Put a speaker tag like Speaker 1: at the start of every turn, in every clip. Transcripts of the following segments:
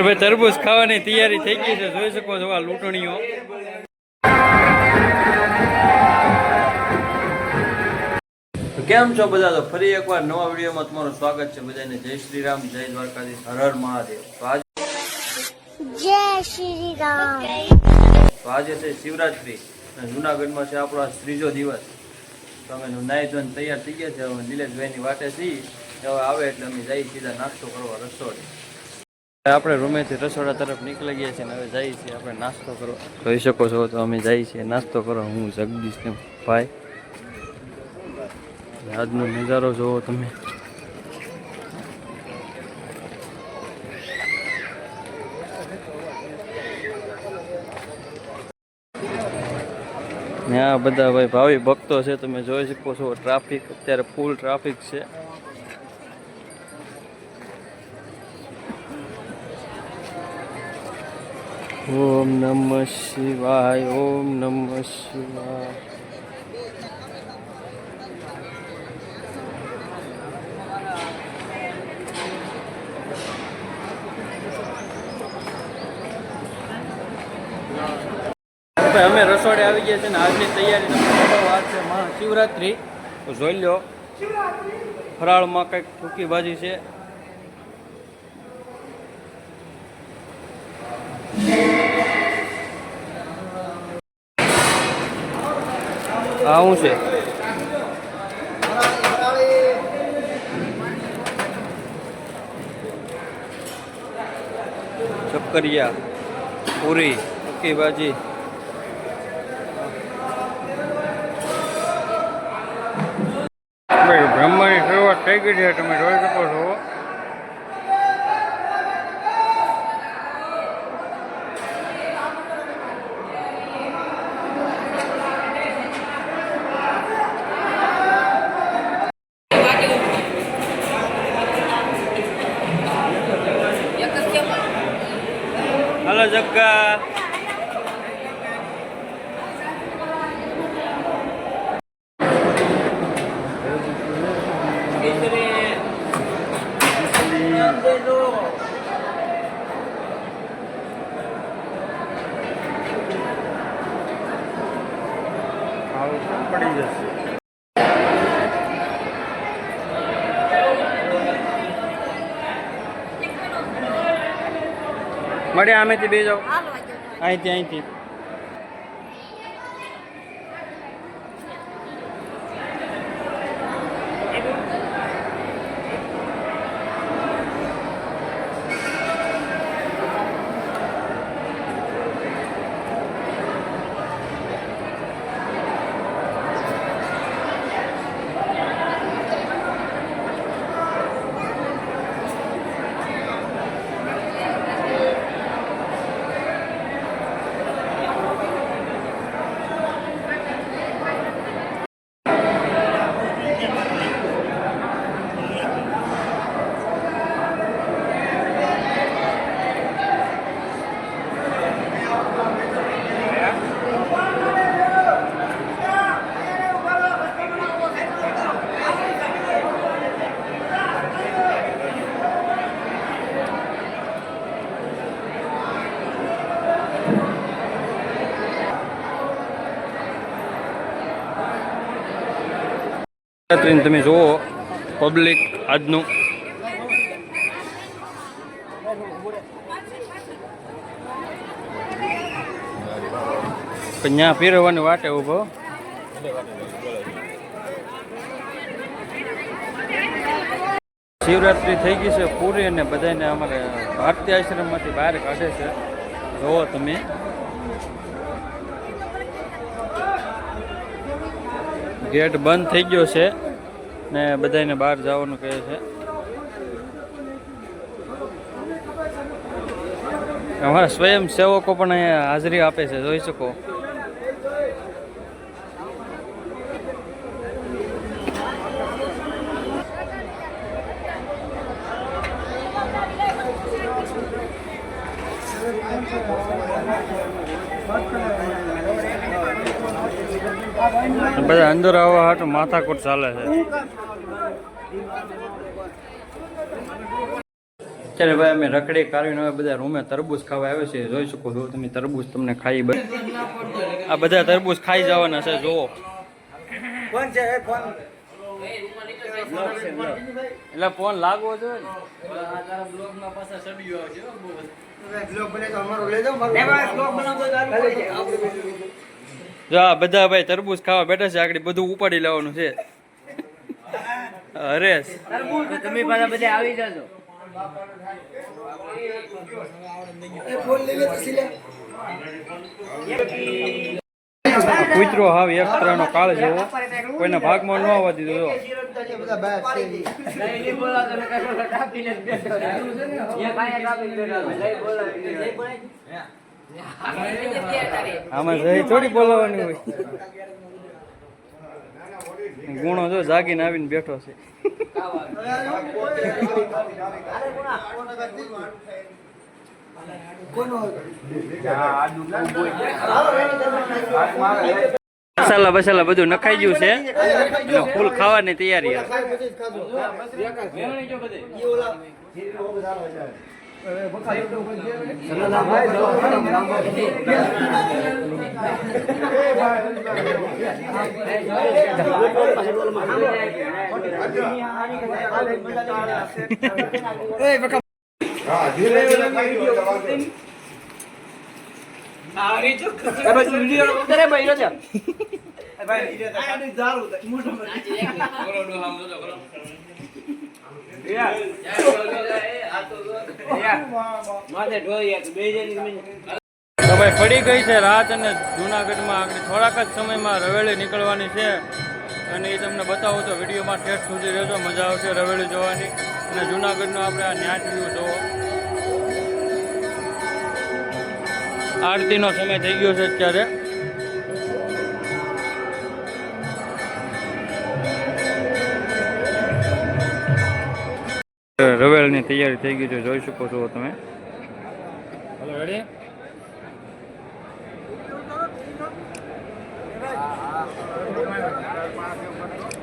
Speaker 1: હવે તરબૂચ ખાવાની તૈયારી થઈ ગઈ છે, જોઈ શકો છો આ લૂંટણીઓ। કેમ છો બધા? તો ફરી એકવાર નવા વિડીયોમાં તમારું સ્વાગત છે બધાને। જય શ્રી રામ, જય દ્વારકાધીશ, હર હર મહાદેવ। તો આજે
Speaker 2: જય શ્રી રામ।
Speaker 1: તો આજે છે શિવરાત્રી અને જુનાગઢમાં છે આપણો આ ત્રીજો દિવસ। તો અમે નાહી ધોઈને તૈયાર થઈ ગયા છે। હવે નિલેશભાઈની વાટે છીએ, હવે આવે એટલે અમે જઈએ સીધા નાસ્તો કરવા રસોડે। આપણે રૂમેથી રસોડા તરફ નીકળી ગયા છીએ, હવે જઈએ છીએ આપણે નાસ્તો કરવા। જોઈ શકો છો તો અમે જઈએ છીએ નાસ્તો કરવા, હું જગદીશ ને ભાઈ। આજનો નજારો જોવો તમે। ને આ બધા ભાઈ ભાવિ ભક્તો છે, તમે જોઈ શકો છો। ટ્રાફિક અત્યારે ફૂલ ટ્રાફિક છે। ઓમ નમઃ શિવાય, ઓમ નમઃ શિવાય। અમે રસોડે આવી ગયા છે ને આજની તૈયારી તમે વાત છે મહાશિવરાત્રી, તો જોઈ લો ફરાળમાં કંઈક સૂકી ભાજી છે। આ શું છે? ચક્કરિયા, પૂરી, સૂકી ભાજી। બ્રહ્માની શરૂઆત થઈ ગઈ છે, તમે જોઈ શકો છો। હલો જગ્ગા, પડી જશે। મળે આમેથી બે જાઓ, અહીંથી તમે જુઓ પબ્લિક આજનું। ત્યાં ફેરવવાની વાટે ઉભો। શિવરાત્રી થઈ ગઈ છે પૂરી, અને બધાને અમારે ભારતીય આશ્રમમાંથી બહાર કાઢે છે, જુઓ તમે। ગેટ બંધ થઈ ગયો છે ને બધાને બહાર જવાનું કહે છે। અમારા સ્વયંસેવકો પણ અહીંયા હાજરી આપે છે, જોઈ શકો। બધા અંદર આવવા હાટું માથાકૂટ ચાલે છે। અત્યારે ભાઈ અમે રખડી કાઢીને હવે બધા રૂમે તરબૂચ ખાવા આવે છે. જોઈ શકો છો તમે તરબૂચ તમને ખાઈ આ બધા તરબૂચ ખાઈ જવાના છે. જુઓ એટલે ફોન લાગવો જોઈએ જો આ બધા ભાઈ તરબૂચ ખાવા બેઠા છે. આગળ બધું ઉપાડી લેવાનું છે. હરેશ
Speaker 3: તમે પાછા બધા આવી જાજો.
Speaker 1: કૂતરો હાવ એક તરહનો કાળ જેવો કોઈના ભાગમાં ન આવવા દીધો. જો આમાં જઈ થોડી બોલાવાની હોય. ગુણો જો જાગીને આવીને બેઠો છે. મસાલા બસાલા બધું નખાઈ ગયું છે. ફૂલ ખાવાની તૈયારી. ભાઈ પડી ગઈ છે રાત અને જુનાગઢમાં આગળ થોડાક જ સમયમાં રવેલી નીકળવાની છે. અને એ તમને બતાવો તો વિડીયોમાં ઠેઠ સુધી રહેજો. મજા આવશે રવેલી જોવાની. અને જુનાગઢનો આપણે આ ન્યાટ વ્યૂ જોવો. આરતીનો સમય થઈ ગયો છે અત્યારે. રવેલની તૈયારી થઈ ગઈ છે. જોઈ શકો છો તમે. Hello ready.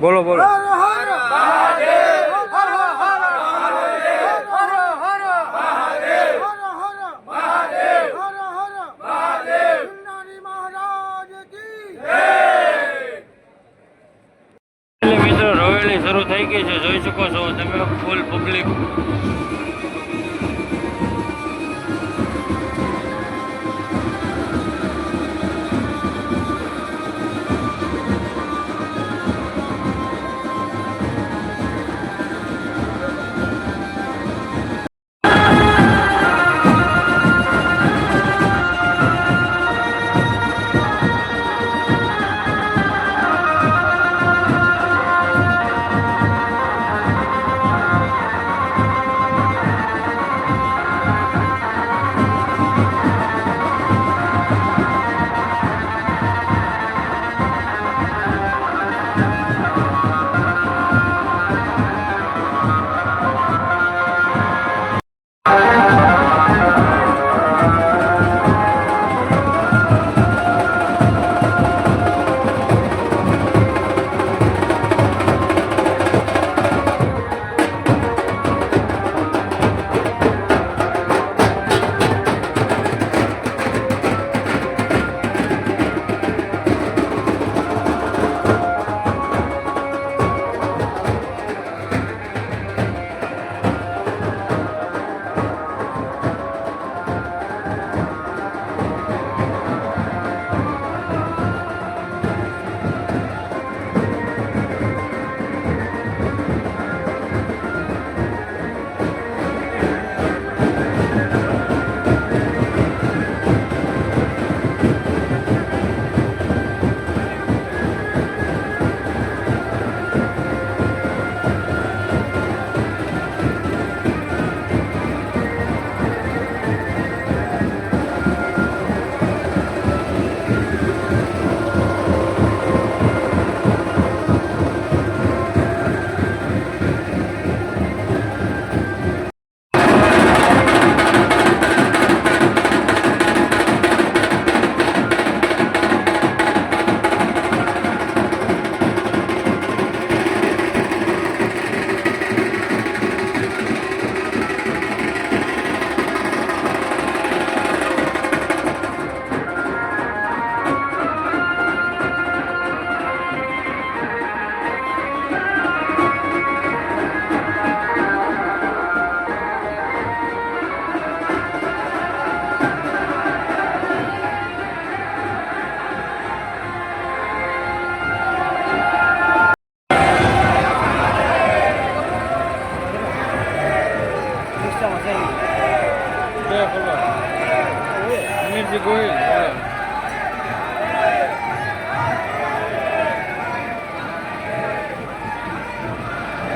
Speaker 1: બોલો બોલો. મિત્રો રવેલી શરૂ થઈ ગઈ છે. જોઈ શકો છો તમે ફૂલ પબ્લિક.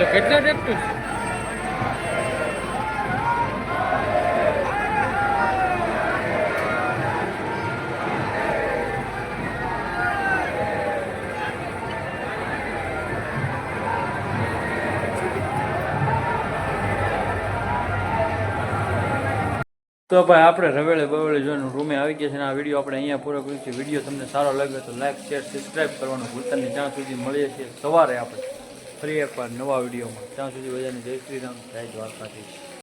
Speaker 4: એટલે કેટલા ટ્રેક્ટર છે?
Speaker 1: તો ભાઈ આપણે રવેળે બવેળે જોઈને રૂમે આવી ગયા છે અને આ વિડીયો આપણે અહીંયા પૂરો કર્યો છે. વિડીયો તમને સારો લાગ્યો તો લાઈક શેર સબસ્ક્રાઈબ કરવાનું ભૂલતા નહીં. ત્યાં સુધી મળીએ છીએ સવારે આપણે ફરી એકવાર નવા વિડીયોમાં. ત્યાં સુધી બધાને જય શ્રી રામ, જય દ્વારકાધીશ.